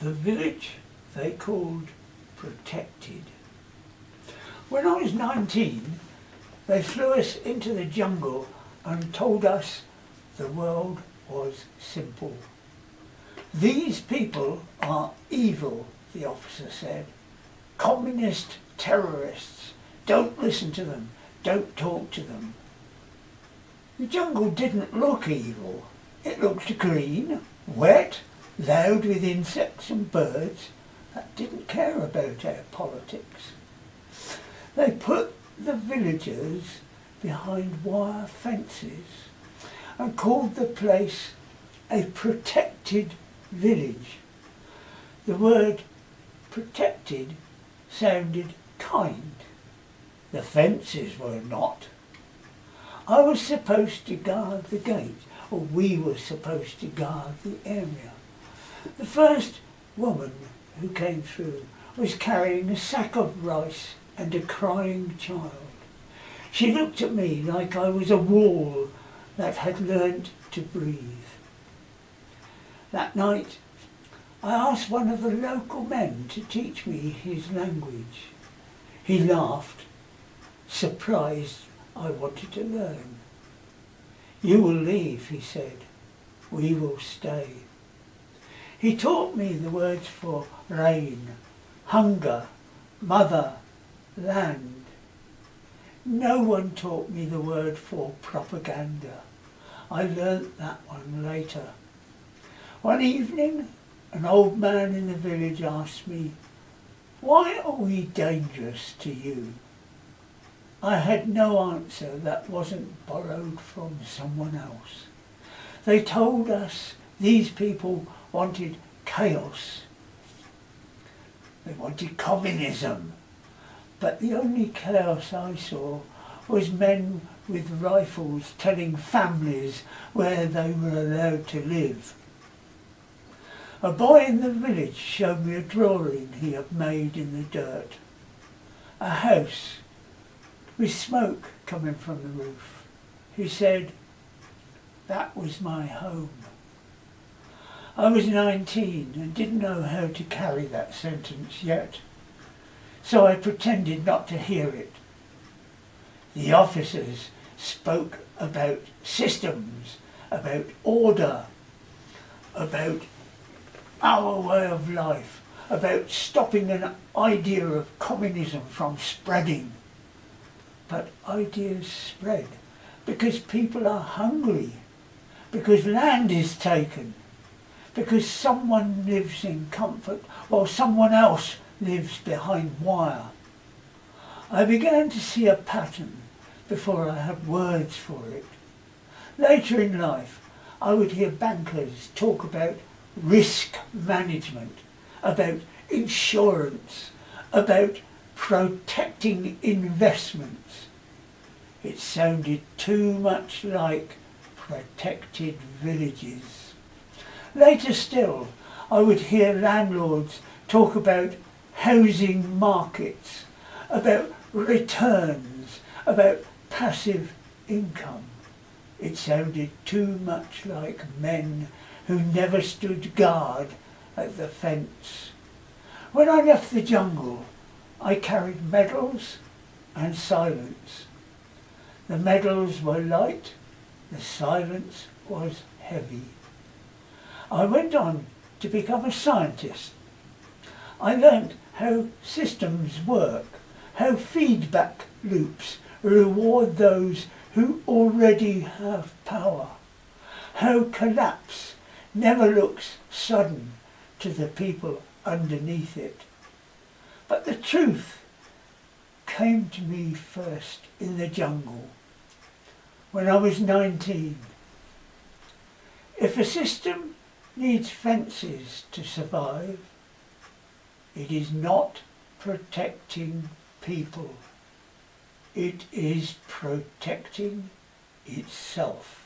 The village they called Protected. When I was 19, they flew us into the jungle and told us the world was simple. These people are evil, the officer said. Communist terrorists. Don't listen to them. Don't talk to them. The jungle didn't look evil. It looked green, wet, loud with insects and birds that didn't care about our politics. They put the villagers behind wire fences and called the place a protected village. The word protected sounded kind. The fences were not. I was supposed to guard the gate, or we were supposed to guard the area. The first woman who came through was carrying a sack of rice and a crying child. She looked at me like I was a wall that had learnt to breathe. That night, I asked one of the local men to teach me his language. He laughed, surprised I wanted to learn. You will leave, he said. We will stay. He taught me the words for rain, hunger, mother, land. No one taught me the word for propaganda. I learnt that one later. One evening, an old man in the village asked me, "Why are we dangerous to you?" I had no answer that wasn't borrowed from someone else. They told us these people wanted chaos. They wanted communism. But the only chaos I saw was men with rifles telling families where they were allowed to live. A boy in the village showed me a drawing he had made in the dirt. A house with smoke coming from the roof. He said, "That was my home." I was 19 and didn't know how to carry that sentence yet, so I pretended not to hear it. The officers spoke about systems, about order, about our way of life, about stopping an idea of communism from spreading. But ideas spread because people are hungry, because land is taken, because someone lives in comfort while someone else lives behind wire. I began to see a pattern before I had words for it. Later in life, I would hear bankers talk about risk management, about insurance, about protecting investments. It sounded too much like protected villages. Later still, I would hear landlords talk about housing markets, about returns, about passive income. It sounded too much like men who never stood guard at the fence. When I left the jungle, I carried medals and silence. The medals were light, the silence was heavy. I went on to become a scientist. I learnt how systems work, how feedback loops reward those who already have power, how collapse never looks sudden to the people underneath it. But the truth came to me first in the jungle, when I was 19. If a system needs fences to survive, it is not protecting people. It is protecting itself.